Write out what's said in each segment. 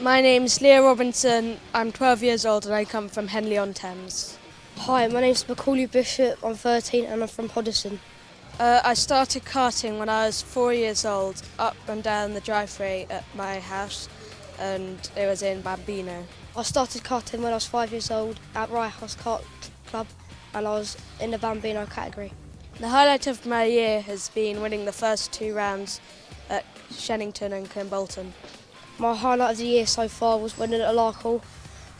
My name's Leah Robinson, I'm 12 years old and I come from Henley-on-Thames. Hi, my name's Macaulay Bishop, I'm 13 and I'm from Hoddesdon. I started karting when I was 4 years old, up and down the driveway at my house, and it was in Bambino. I started karting when I was 5 years old at Rye House Kart Club and I was in the Bambino category. The highlight of my year has been winning the first 2 rounds at Shennington and Kimbolton. My highlight of the year so far was winning at Larkhall.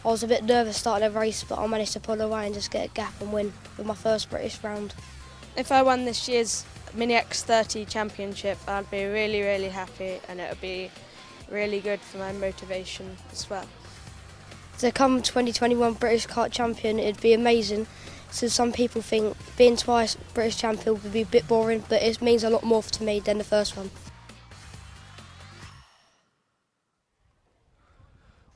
I was a bit nervous starting the race, but I managed to pull away and just get a gap and win with my first British round. If I won this year's MINI X30 Championship, I'd be really, really happy, and it would be really good for my motivation as well. To come 2021 British Kart Champion, it'd be amazing. So some people think being twice British Champion would be a bit boring, but it means a lot more to me than the first one.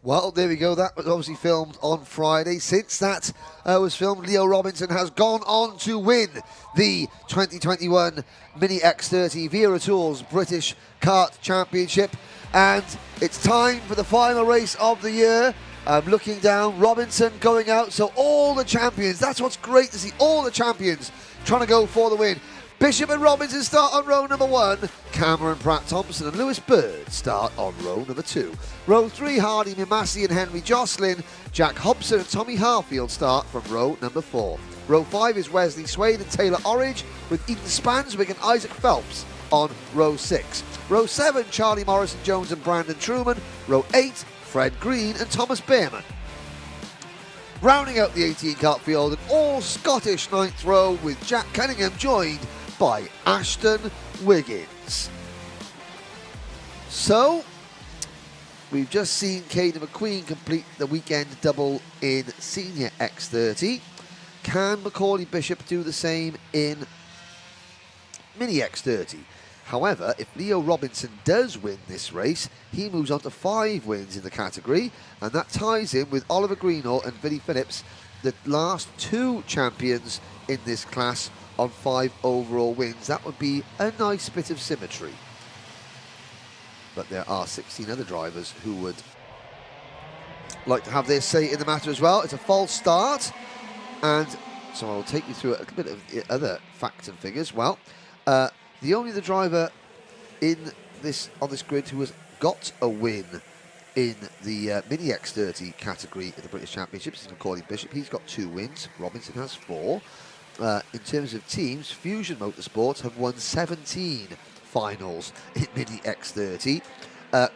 Well, there we go. That was obviously filmed on Friday. Since that was filmed, Leo Robinson has gone on to win the 2021 MINI X30 Wera Tools British Kart Championship. And it's time for the final race of the year. I'm looking down, Robinson going out, so all the champions, that's what's great to see, all the champions trying to go for the win. Bishop and Robinson start on row number 1. Cameron Pratt-Thompson and Lewis Bird start on row number 2. Row 3, Hardy Mimasi and Henry Jocelyn. Jack Hobson and Tommy Harfield start from row number 4. Row 5 is Wesley Swade and Taylor Orridge, with Ethan Spanswick and Isaac Phelps on row 6. Row 7, Charlie Morrison Jones and Brandon Truman. Row 8, Fred Green and Thomas Behrman. Rounding out the 18 kart field, an all-Scottish 9th row with Jack Cunningham joined by Ashton Wiggins. So, we've just seen Caden McQueen complete the weekend double in Senior X30. Can Macaulay Bishop do the same in Mini X30? However, if Leo Robinson does win this race, he moves on to 5 wins in the category, and that ties in with Oliver Greenall and Vinnie Phillips, the last 2 champions in this class on 5 overall wins. That would be a nice bit of symmetry. But there are 16 other drivers who would like to have their say in the matter as well. It's a false start, and so I'll take you through a bit of the other facts and figures. Well, the only other driver on this grid who has got a win in the Mini X30 category at the British Championships is Macaulay Bishop. He's got 2 wins. Robinson has 4. In terms of teams, Fusion Motorsport have won 17 finals in Mini X30.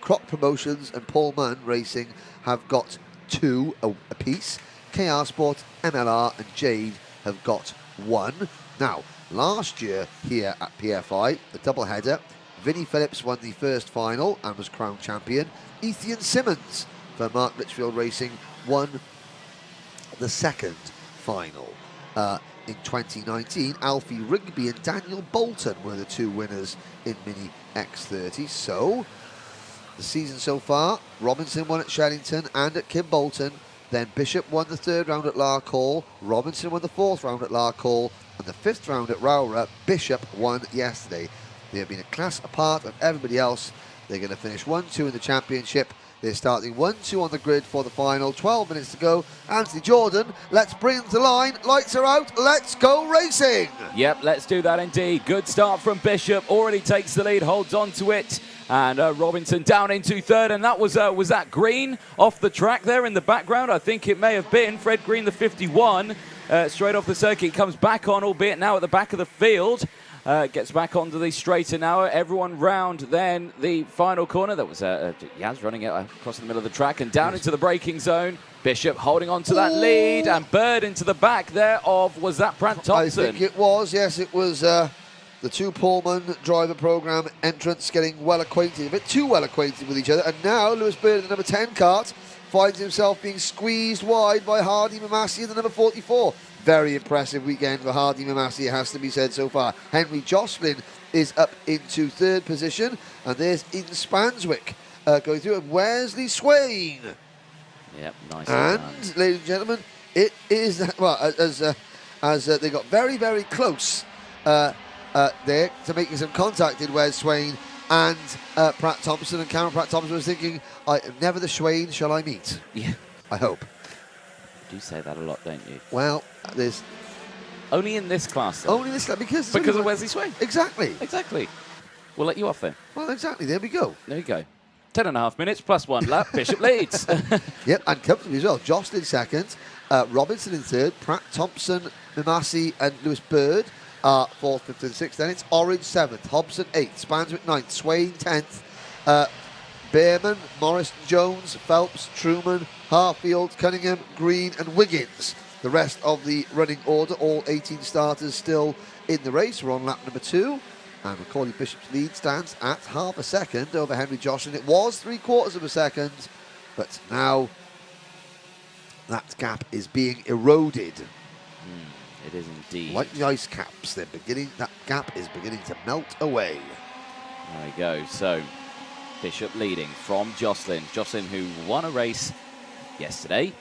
Croc Promotions and Paul Munn Racing have got 2 apiece. KR Sport, MLR and Jade have got 1. Now, last year here at PFI, the doubleheader, Vinnie Phillips won the first final and was crowned champion. Ethan Simmons for Mark Litchfield Racing won the second final. In 2019, Alfie Rigby and Daniel Bolton were the 2 winners in Mini X30. So, the season so far, Robinson won at Shellington and at Kimbolton. Then Bishop won the 3rd round at Larkhall. Robinson won the 4th round at Larkhall. And the 5th round at Rowra, Bishop won yesterday. They have been a class apart of everybody else. They're going to finish 1-2 in the championship. They're starting 1-2 on the grid for the final. 12 minutes to go. Anthony Jordan, let's bring them to the line. Lights are out. Let's go racing. Yep, let's do that indeed. Good start from Bishop. Already takes the lead, holds on to it. And Robinson down into 3rd. And that was that Green off the track there in the background? I think it may have been. Fred Green, the 51. Straight off the circuit, comes back on, albeit now at the back of the field. Gets back onto the straighter now. Everyone round then the final corner. That was Yaz running it across the middle of the track and down into the braking zone. Bishop holding on to that lead, and Bird into the back there of, was that Pratt-Thompson? I think it was, yes, it was the 2 Pullman driver program entrants getting well acquainted, a bit too well acquainted with each other. And now Lewis Bird in the number 10 kart finds himself being squeezed wide by Hardy Mimasi in the number 44. Very impressive weekend for Hardy Mimasi, it has to be said so far. Henry Jocelyn is up into 3rd position, and there's Ethan Spanswick going through, and Wesley Swain. Yep, nice. And, ladies and gentlemen, it is, well, as they got very, very close there to making some contact in Wes Swain and Pratt Thompson. And Cameron Pratt Thompson was thinking, never the Swain shall I meet. Yeah. I hope. You do say that a lot, don't you? Well, there's... Only in this class, though. Only this class, because of Wesley Swain. Exactly. Exactly. We'll let you off then. Well, exactly. There we go. There you go. 10.5 minutes plus 1 lap. Bishop leads. Yep, and comfortably as well. Jocelyn second, Robinson in third, Pratt Thompson, Mimasi and Lewis Bird are fourth, fifth and sixth. Then it's Orange seventh, Hobson eighth, Spanswick ninth, Swain 10th, Behrman, Morrison, Jones, Phelps, Truman, Harfield, Cunningham, Green and Wiggins. The rest of the running order, all 18 starters still in the race. We're on lap number 2. And Macaulay Bishop's lead stands at half a second over Henry Jocelyn. It was 3/4 of a second, but now that gap is being eroded. It is indeed. Like the ice caps, that gap is beginning to melt away. There we go. So, Bishop leading from Jocelyn. Jocelyn, who won a race yesterday.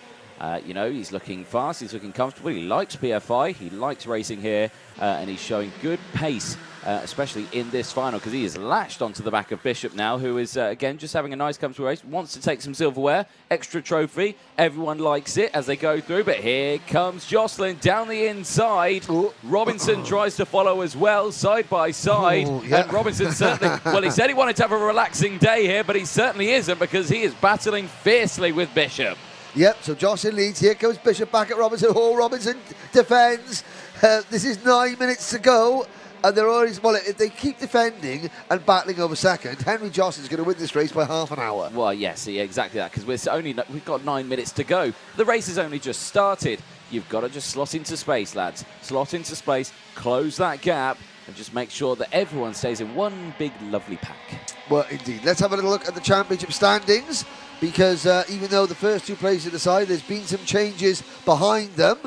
You know, he's looking fast, he's looking comfortable, he likes PFI, he likes racing here, and he's showing good pace, especially in this final, because he is latched onto the back of Bishop now, who is, again, just having a nice comfortable race, wants to take some silverware, extra trophy, everyone likes it as they go through, but here comes Jocelyn down the inside. Ooh. Robinson tries to follow as well, side by side, and Robinson certainly, well, he said he wanted to have a relaxing day here, but he certainly isn't, because he is battling fiercely with Bishop. Yep, so Jocelyn leads. Here comes Bishop back at Robinson. Oh, Robinson defends. This is 9 minutes to go. And they're already, well, if they keep defending and battling over second, Henry Jocelyn's going to win this race by half an hour. Well, yes, yeah, exactly that, because we've got 9 minutes to go. The race has only just started. You've got to just slot into space, lads. Slot into space, close that gap, and just make sure that everyone stays in one big, lovely pack. Well, indeed. Let's have a little look at the championship standings, because even though the first two places are decided, there's been some changes behind them.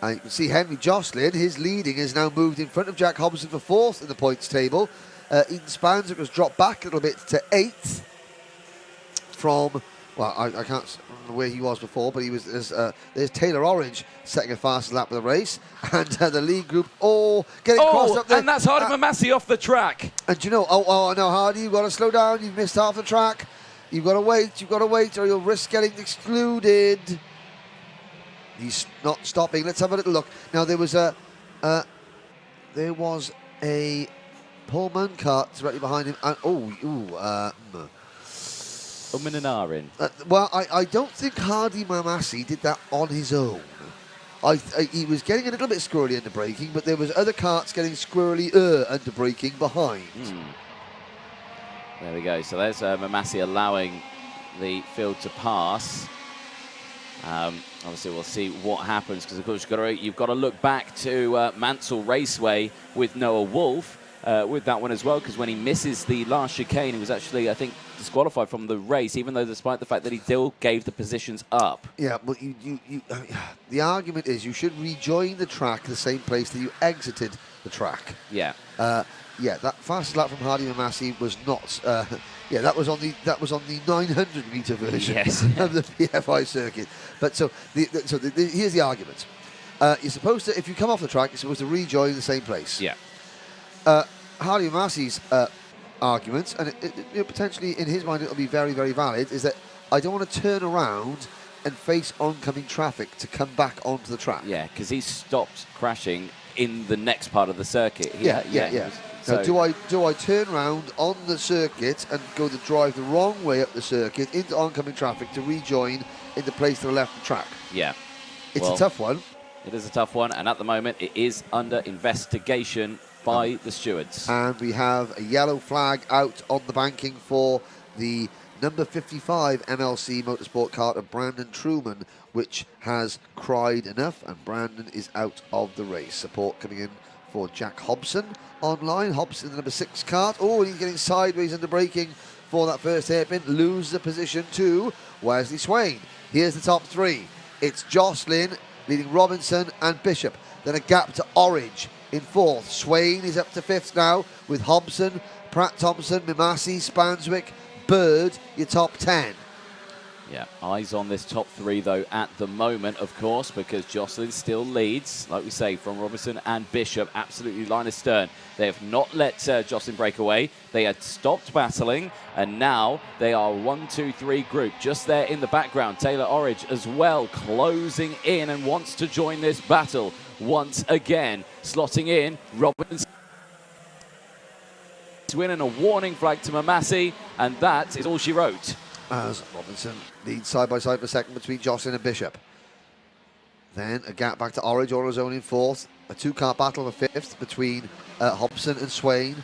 And you can see Henry Jocelyn, his leading has now moved in front of Jack Hobson for fourth in the points table. Eden Spanswick was dropped back a little bit to eighth from, well, I can't remember where he was before, but he was, there's Taylor Orange setting a fastest lap of the race. And the lead group all getting crossed up there. And that's Hardy Mamasi off the track. And you know, no, Hardy, you've got to slow down. You've missed half the track. You've got to wait, or you'll risk getting excluded. He's not stopping. Let's have a little look. Now there was a Paul Munkart directly behind him. And, Uminanarin. Well, I don't think Hardy Mamasi did that on his own. He was getting a little bit squirrely under braking, but there was other karts getting squirrely under braking behind. There we go. So there's Mamasi allowing the field to pass. Obviously, we'll see what happens, because of course you've got to look back to Mansell Raceway with Noah Wolf with that one as well, because when he misses the last chicane, he was actually, I think, disqualified from the race, even though despite the fact that he still gave the positions up. Yeah, but the argument is you should rejoin the track the same place that you exited the track. Yeah. Yeah, that fastest lap from Hardy Mamasi was not. Yeah, that was on the 900-meter version of the PFI circuit. But here's the argument. You're supposed to, if you come off the track, you're supposed to rejoin the same place. Yeah. Hardy Mamasi's argument, and potentially in his mind it'll be very, very valid, is that I don't want to turn around and face oncoming traffic to come back onto the track. Yeah, because he stopped crashing in the next part of the circuit. Yeah. So now, do I turn around on the circuit and go to drive the wrong way up the circuit into oncoming traffic to rejoin in the place to the left of the track? Yeah. It's a tough one. It is a tough one, and at the moment it is under investigation by the stewards. And we have a yellow flag out on the banking for the number 55 MLC Motorsport kart of Brandon Truman, which has cried enough, and Brandon is out of the race. Support coming in for Jack Hobson online. Hobson, the number 6 kart. Oh, and he's getting sideways under braking for that first hairpin. Loses the position to Wesley Swain. Here's the top 3. It's Jocelyn leading Robinson and Bishop. Then a gap to Orange in 4th. Swain is up to 5th now with Hobson, Pratt Thompson, Mimasi, Spanswick, Bird, your top 10. Yeah, eyes on this top three, though, at the moment, of course, because Jocelyn still leads, like we say, from Robinson and Bishop, absolutely line astern. They have not let Jocelyn break away. They had stopped battling, and now they are 1-2-3 group, just there in the background. Taylor Orridge as well, closing in and wants to join this battle once again. Slotting in, Robinson winning a warning flag to Mamasi, and that is all she wrote. As Robinson leads side by side for second between Jocelyn and Bishop. Then a gap back to Orridge, all his own in fourth. A two-car battle for fifth between Hobson and Swain.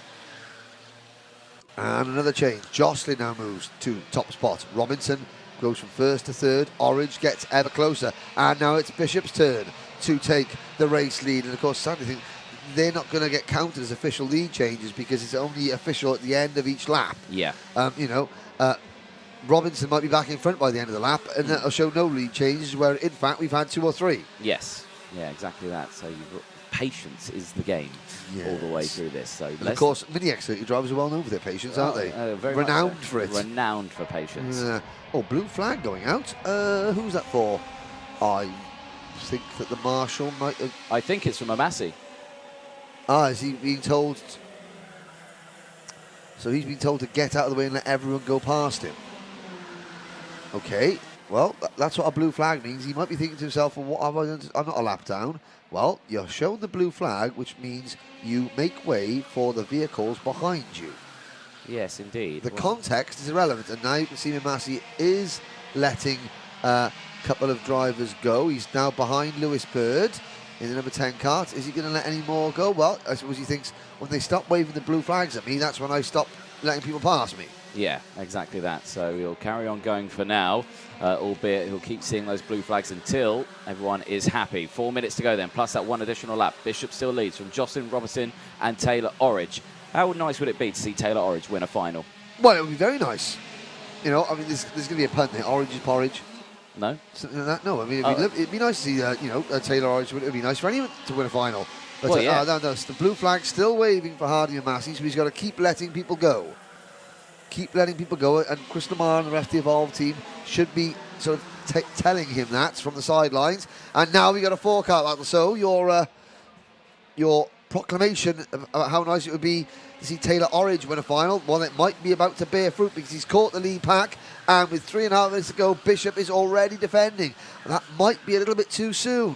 And another change. Jocelyn now moves to top spot. Robinson goes from first to third. Orridge gets ever closer. And now it's Bishop's turn to take the race lead. And of course, sadly, they're not going to get counted as official lead changes because it's only official at the end of each lap. Yeah. Robinson might be back in front by the end of the lap, and that'll show no lead changes, where in fact we've had 2 or 3. Yes, yeah, exactly that. So patience is the game all the way through this. So and of course, MINI X30 drivers are well known for their patience, aren't they? Very renowned so. for it. Renowned for patience. Blue flag going out. Who's that for? I think that the marshal might have... I think it's from Mamasi. Is he being told... So he's been told to get out of the way and let everyone go past him. Okay, well, that's what a blue flag means. He might be thinking to himself, well, what have I done? I'm not a lap down. Well, you're shown the blue flag, which means you make way for the vehicles behind you. Yes, indeed. The context is irrelevant, and now you can see Mamasi is letting a couple of drivers go. He's now behind Lewis Bird in the number 10 Kart. Is he going to let any more go? Well, I suppose he thinks, when they stop waving the blue flags at me, that's when I stop letting people pass me. Yeah, exactly that. So he'll carry on going for now, albeit he'll keep seeing those blue flags until everyone is happy. 4 minutes to go then, plus that one additional lap. Bishop still leads from Jocelyn Robinson and Taylor Orridge. How nice would it be to see Taylor Orridge win a final? Well, it would be very nice. You know, I mean, there's going to be a pun there. Orange is porridge. No? Something like that? No, I mean, it'd be nice to see, Taylor Orridge. It would be nice for anyone to win a final. But well, yeah. No, the blue flag's still waving for Hardy and Massey, so he's got to keep letting people go. Keep letting people go, and Chris Lamar and the rest of the Evolve team should be sort of telling him that from the sidelines. And now we got a 4-car battle. So your proclamation about how nice it would be to see Taylor Orridge win a final, well, it might be about to bear fruit because he's caught the lead pack, and with 3.5 minutes to go, Bishop is already defending. And that might be a little bit too soon.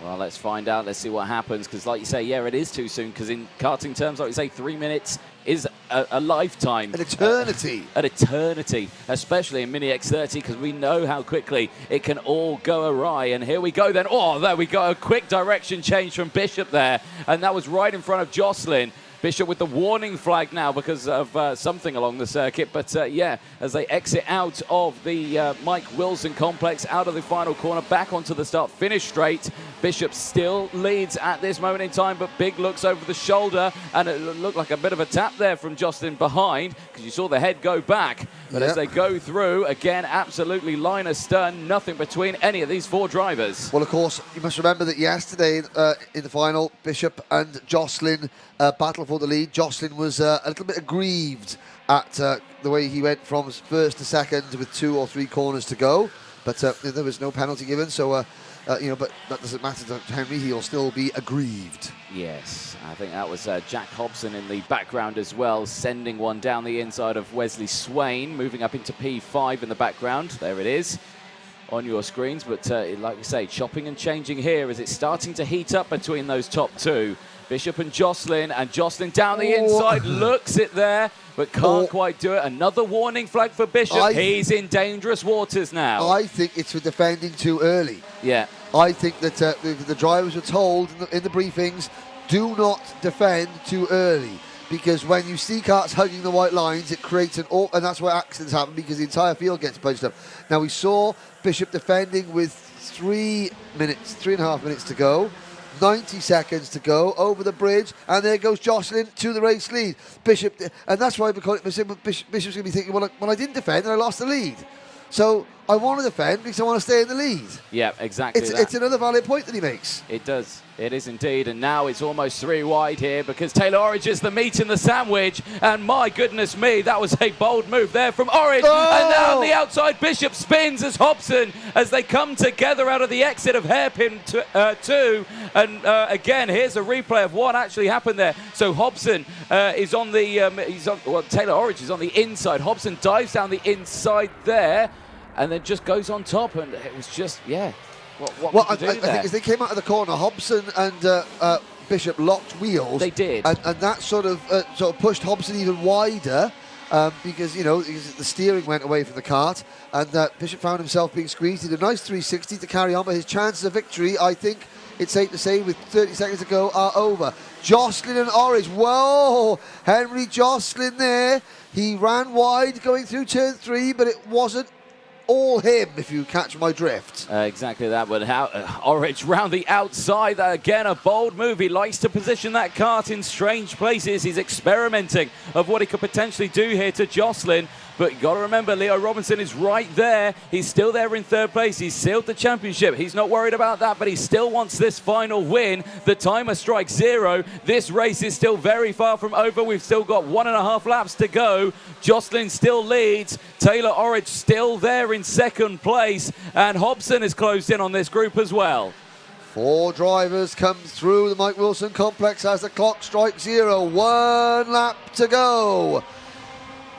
Well, let's find out. Let's see what happens, because like you say, yeah, it is too soon, because in karting terms, like you say, 3 minutes is a lifetime. An eternity. An eternity, especially in MINI X30, because we know how quickly it can all go awry. And here we go then. Oh, there we go. A quick direction change from Bishop there. And that was right in front of Jocelyn. Bishop with the warning flag now because of something along the circuit. But, yeah, as they exit out of the Mike Wilson complex, out of the final corner, back onto the start, finish straight. Bishop still leads at this moment in time, but Big looks over the shoulder, and it looked like a bit of a tap there from Jocelyn behind, because you saw the head go back. But as they go through, again, absolutely line astern, nothing between any of these 4 drivers. Well, of course, you must remember that yesterday in the final, Bishop and Jocelyn battle for the lead. Jocelyn was a little bit aggrieved at the way he went from first to second with 2 or 3 corners to go, but there was no penalty given, so but that doesn't matter to Henry. He'll still be aggrieved. Yes, I think that was Jack Hobson in the background as well, sending one down the inside of Wesley Swain, moving up into P5 in the background. There it is on your screens, but like you say, chopping and changing here as it's starting to heat up between those top 2. Bishop and Jocelyn down the inside, looks it there, but can't quite do it. Another warning flag for Bishop. He's in dangerous waters now. I think it's for defending too early. Yeah. I think that the drivers were told in the briefings, do not defend too early, because when you see karts hugging the white lines, it creates and that's why accidents happen, because the entire field gets bunched up. Now we saw Bishop defending with 3.5 minutes to go. 90 seconds to go over the bridge, and there goes Jocelyn to the race lead. Bishop, and that's why Bishop's going to be thinking, well, I didn't defend and I lost the lead. So I want to defend because I want to stay in the lead. Yeah, exactly. It's another valid point that he makes. It does. It is indeed. And now it's almost 3 wide here because Taylor Orridge is the meat in the sandwich. And my goodness me, that was a bold move there from Orridge. Oh! And now on the outside, Bishop spins as Hobson as they come together out of the exit of hairpin 2. And again, here's a replay of what actually happened there. So Hobson is on the, Taylor Orridge is on the inside. Hobson dives down the inside there and then just goes on top. And it was just, yeah. What I think as they came out of the corner, Hobson and Bishop locked wheels. They did. And that sort of pushed Hobson even wider because, the steering went away from the kart and Bishop found himself being squeezed. He did a nice 360 to carry on, but his chances of victory, I think it's safe to say, with 30 seconds to go, are over. Jocelyn and Orridge. Whoa! Henry Jocelyn there. He ran wide going through turn 3, but it wasn't all him, if you catch my drift. Exactly that, but Orridge round the outside. Again, a bold move. He likes to position that kart in strange places. He's experimenting of what he could potentially do here to Jocelyn. But you've got to remember, Leo Robinson is right there. He's still there in 3rd place. He's sealed the championship. He's not worried about that, but he still wants this final win. The timer strikes 0. This race is still very far from over. We've still got 1.5 laps to go. Jocelyn still leads. Taylor Orridge still there in 2nd place. And Hobson is closed in on this group as well. 4 drivers come through the Mike Wilson complex as the clock strikes 0. 1 lap to go.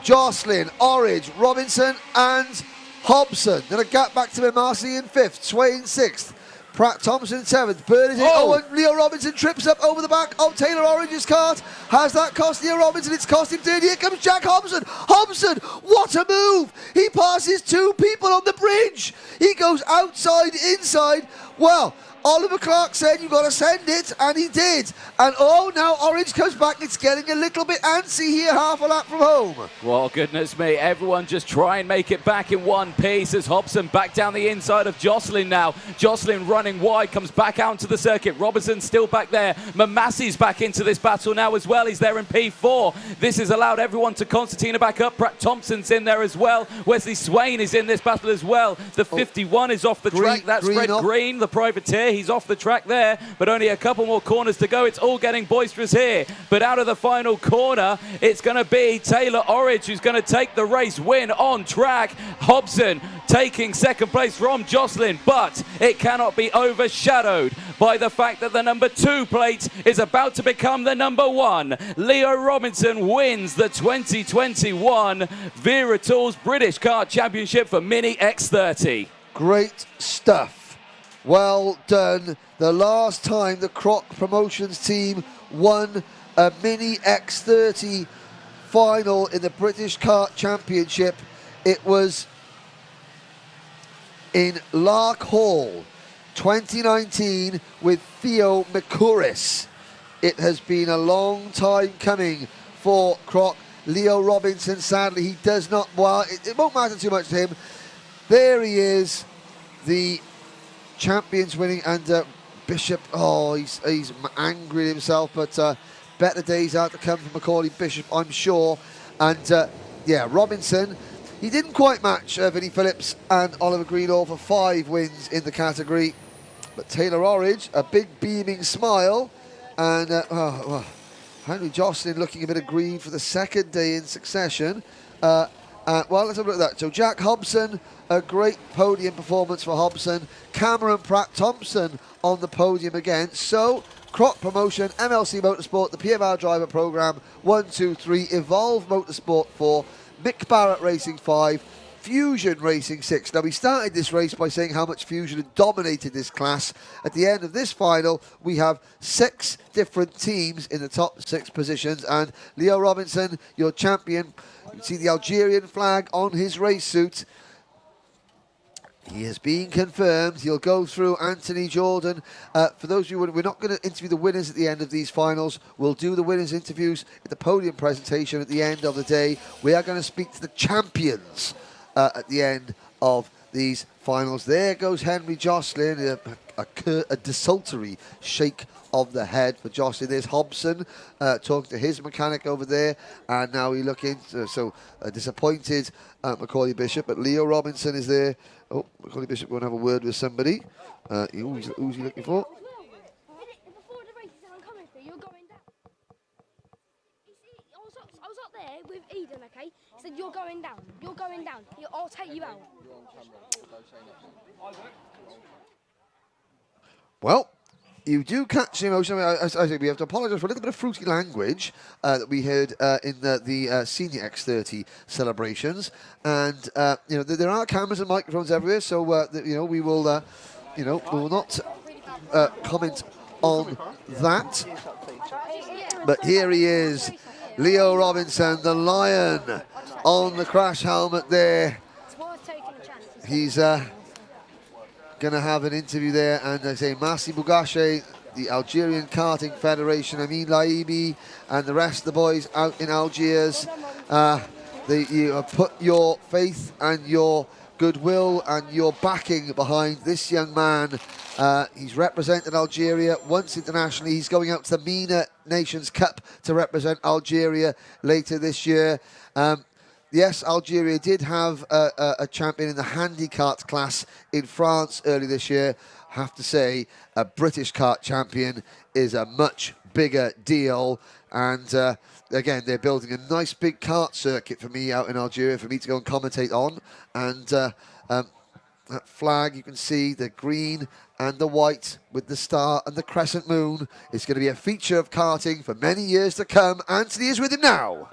Jocelyn, Orridge, Robinson and Hobson. Then a gap back to Marcy in 5th, Sway in 6th, Pratt Thompson in 7th, Burnett in. And Leo Robinson trips up over the back of Taylor Orridge's kart. Has that cost Leo Robinson? It's cost him 30. Here comes Jack Hobson. Hobson, what a move! He passes 2 people on the bridge. He goes outside, inside. Well, Oliver Clark said you've got to send it, and he did. And now Orridge comes back. It's getting a little bit antsy here, half a lap from home. Well, goodness me, everyone just try and make it back in one piece as Hobson back down the inside of Jocelyn now. Jocelyn running wide, comes back out into the circuit. Robertson still back there. Mamassi's back into this battle now as well. He's there in P4. This has allowed everyone to concertina back up. Pratt Thompson's in there as well. Wesley Swain is in this battle as well. The 51 is off the track. That's Fred Green, the privateer. He's off the track there, but only a couple more corners to go. It's all getting boisterous here, but out of the final corner, it's going to be Taylor Orridge who's going to take the race win on track. Hobson taking 2nd place from Jocelyn, but it cannot be overshadowed by the fact that the number 2 plate is about to become the number 1. Leo Robinson wins the 2021 Wera Tools British Kart Championship for MINI X30. Great stuff. Well done. The last time the Croc Promotions team won a MINI X30 final in the British Kart Championship, it was in Lark Hall 2019 with Theo McCouris. It has been a long time coming for Croc. Leo Robinson, sadly, he does not, well, it won't matter too much to him. There he is, the champions winning, and Bishop, he's angry at himself, but better days are to come for Macaulay Bishop, I'm sure. And Robinson, he didn't quite match Vinnie Phillips and Oliver Greenall for 5 wins in the category, but Taylor Orridge, a big beaming smile, and Henry Jocelyn looking a bit aggrieved for the 2nd day in succession. Well, let's have a look at that. So Jack Hobson, a great podium performance for Hobson. Cameron Pratt Thompson on the podium again. So Croc Promotion, MLC Motorsport, the PMR Driver Programme 1, 2, 3, Evolve Motorsport 4, Mick Barrett Racing 5, Fusion Racing 6. Now, we started this race by saying how much Fusion had dominated this class. At the end of this final, we have 6 different teams in the top 6 positions, and Leo Robinson, your champion. You can see the Algerian flag on his race suit. He has been confirmed. He'll go through Anthony Jordan. For those of you, we're not going to interview the winners at the end of these finals. We'll do the winners' interviews at the podium presentation at the end of the day. We are going to speak to the champions at the end of these finals. There goes Henry Jocelyn. a desultory shake of the head for Jocelyn. There's Hobson talking to his mechanic over there, and now we look into disappointed Macaulay Bishop, but Leo Robinson is there. Oh, Macaulay Bishop going to have a word with somebody. Who's he looking for? Before the race, he said, I'm coming for you, you're going down. I was up there with Eden, okay? He said, you're going down. I'll take you out. Well, you do catch the emotion. I think we have to apologise for a little bit of fruity language that we heard in the senior X30 celebrations, and there are cameras and microphones everywhere, so we will not comment on that. But here he is, Leo Robinson, the Lion, on the crash helmet there. It's worth taking a chance. He's going to have an interview there, and I say Massi Bougache, the Algerian Karting Federation, Amin Laibi, and the rest of the boys out in Algiers. You have put your faith and your goodwill and your backing behind this young man. He's represented Algeria once internationally. He's going out to the MENA Nations Cup to represent Algeria later this year. Yes, Algeria did have a champion in the handicart class in France early this year. I have to say, a British kart champion is a much bigger deal. And again, they're building a nice big kart circuit for me out in Algeria for me to go and commentate on. And that flag, you can see the green and the white with the star and the crescent moon. Is going to be a feature of karting for many years to come. Anthony is with him now.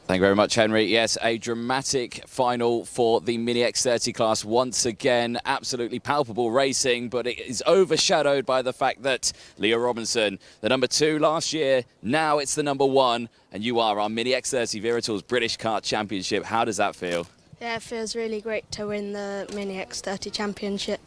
Thank you very much, Henry. Yes, a dramatic final for the MINI X30 class once again. Absolutely palpable racing, but it is overshadowed by the fact that Leo Robinson, the number 2 last year, now it's the number 1, and you are our MINI X30 Wera Tours British Kart Championship. How does that feel? Yeah, it feels really great to win the MINI X30 Championship.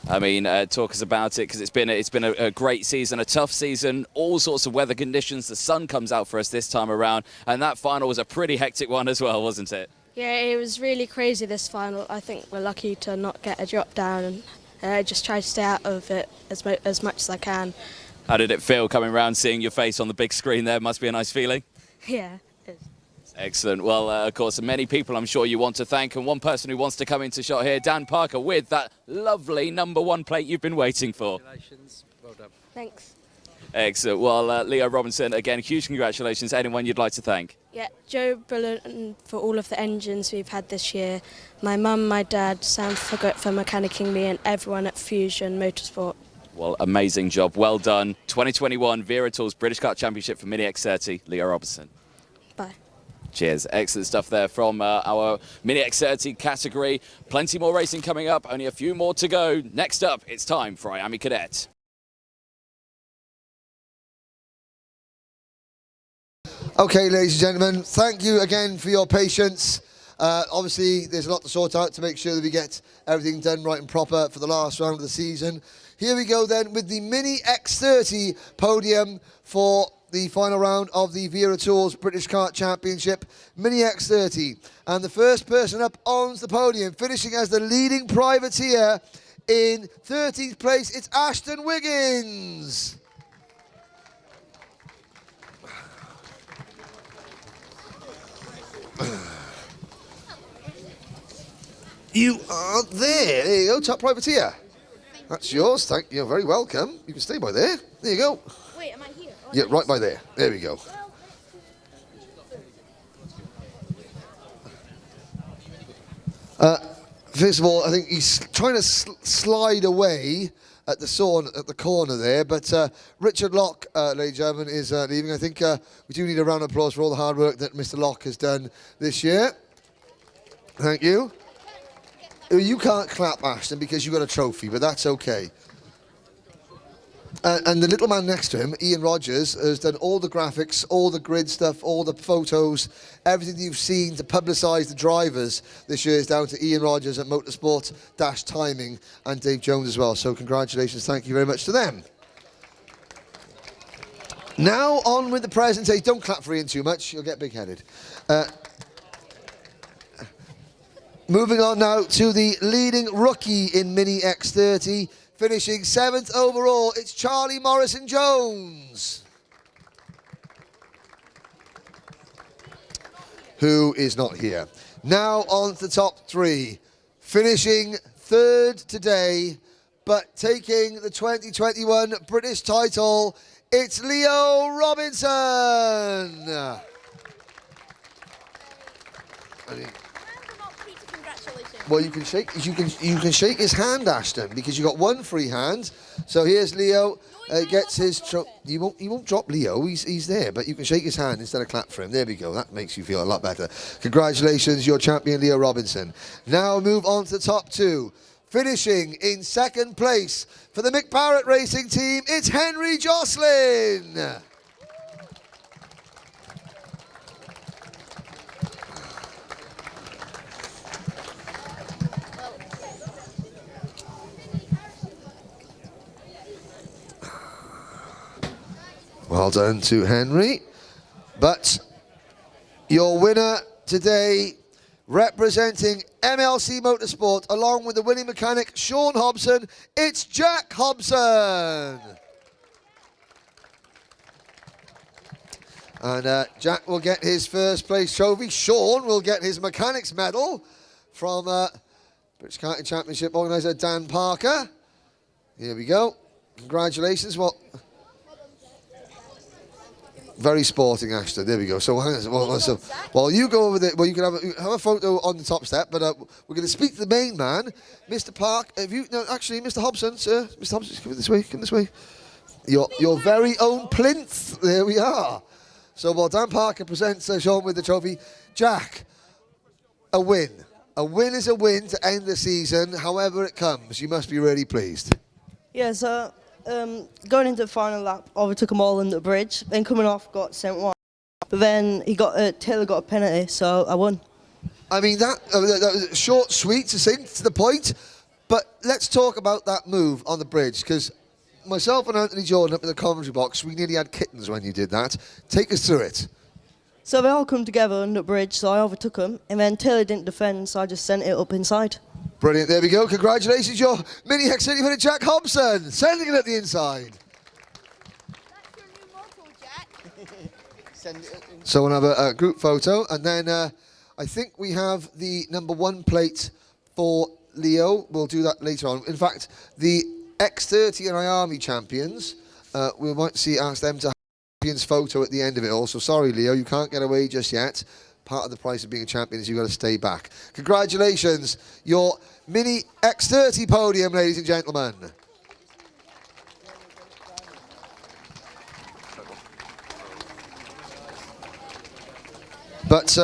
I mean, talk us about it, because it's been a great season, a tough season, all sorts of weather conditions. The sun comes out for us this time around, and that final was a pretty hectic one as well, wasn't it? Yeah, it was really crazy, this final. I think we're lucky to not get a drop down, and I just try to stay out of it as much as I can. How did it feel coming around, seeing your face on the big screen there? Must be a nice feeling. Yeah, it is. Excellent. Well, of course, many people I'm sure you want to thank, and one person who wants to come into shot here, Dan Parker, with that lovely number 1 plate you've been waiting for. Congratulations. Well done. Thanks. Excellent. Well, Leo Robinson, again, huge congratulations. Anyone you'd like to thank? Yeah, Joe Bullen for all of the engines we've had this year. My mum, my dad, Sam for mechanicking me, and everyone at Fusion Motorsport. Well, amazing job. Well done. 2021 Wera Tours British Kart Championship for MINI X30, Leo Robinson. Bye. Cheers. Excellent stuff there from our MINI X30 category. Plenty more racing coming up, only a few more to go. Next up, it's time for IAME Cadet. Okay, ladies and gentlemen, thank you again for your patience. Obviously, there's a lot to sort out to make sure that we get everything done right and proper for the last round of the season. Here we go then with the MINI X30 podium for the final round of the Wera Tours British Kart Championship, MINI X30. And the first person up on the podium, finishing as the leading privateer in 13th place, it's Ashton Wiggins. You are there. There you go, top privateer. That's yours. Thank you. You're very welcome. You can stay by there. There you go. Wait, am I here? Oh, Yeah, right by there. There we go. First of all, I think he's trying to slide away at the corner there, but Richard Locke, ladies and gentlemen, is leaving. I think we do need a round of applause for all the hard work that Mr. Locke has done this year. Thank you. You can't clap, Ashton, because you got a trophy, but that's okay. And the little man next to him, Ian Rogers, has done all the graphics, all the grid stuff, all the photos, everything you've seen to publicise the drivers this year is down to Ian Rogers at Motorsport, Dash Timing, and Dave Jones as well. So congratulations, thank you very much to them. Now on with the presentation. Don't clap for Ian too much, you'll get big-headed. Moving on now to the leading rookie in MINI X30, finishing 7th overall. It's Charlie Morrison-Jones, who is not here. Now on to the top 3. Finishing 3rd today, but taking the 2021 British title, it's Leo Robinson. Well, you can shake his hand, Ashton, because you got one free hand. So here's Leo. Gets his. He won't drop Leo. He's there, but you can shake his hand instead of clap for him. There we go. That makes you feel a lot better. Congratulations, your champion, Leo Robinson. Now move on to the top 2. Finishing in 2nd place for the McBarrett Racing Team, it's Henry Jocelyn. Well done to Henry. But your winner today, representing MLC Motorsport, along with the winning mechanic Sean Hobson, it's Jack Hobson. And Jack will get his 1st place trophy. Sean will get his mechanics medal from British Karting Championship organiser Dan Parker. Here we go. Congratulations. Well, very sporting, Ashton. There we go. So, well, you go over there. Well, you can have a photo on the top step, but we're going to speak to the main man, Mr. Park. No, actually, Mr. Hobson, sir. Mr. Hobson, come this way. Come this way. Your very own plinth. There we are. So, while Dan Parker presents Sean with the trophy, Jack, a win. A win is a win to end the season. However it comes, you must be really pleased. Yeah. So. Going into the final lap, overtook them all under the bridge. Then coming off, got sent wide. But then Taylor got a penalty, so I won. I mean, that was short, sweet, succinct, to the point. But let's talk about that move on the bridge, because myself and Anthony Jordan up in the commentary box, we nearly had kittens when you did that. Take us through it. So they all come together under the bridge, so I overtook them. And then Taylor didn't defend, so I just sent it up inside. Brilliant, there we go. Congratulations, your MINI X30 winner, Jack Hobson, sending it at the inside. That's your new motto, Jack. So we'll have a group photo, and then I think we have the #1 plate for Leo. We'll do that later on. In fact, the X30 and IAME champions, we might ask them to have a champions photo at the end of it all. So sorry, Leo, you can't get away just yet. Part of the price of being a champion is you've got to stay back. Congratulations, your MINI X30 podium, ladies and gentlemen. But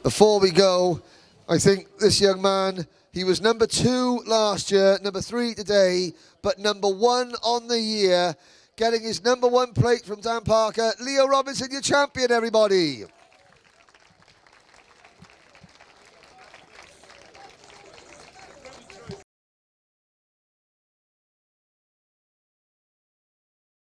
before we go, I think this young man, he was #2 last year, #3 today, but #1 on the year, getting his #1 plate from Dan Parker. Leo Robinson, your champion, everybody.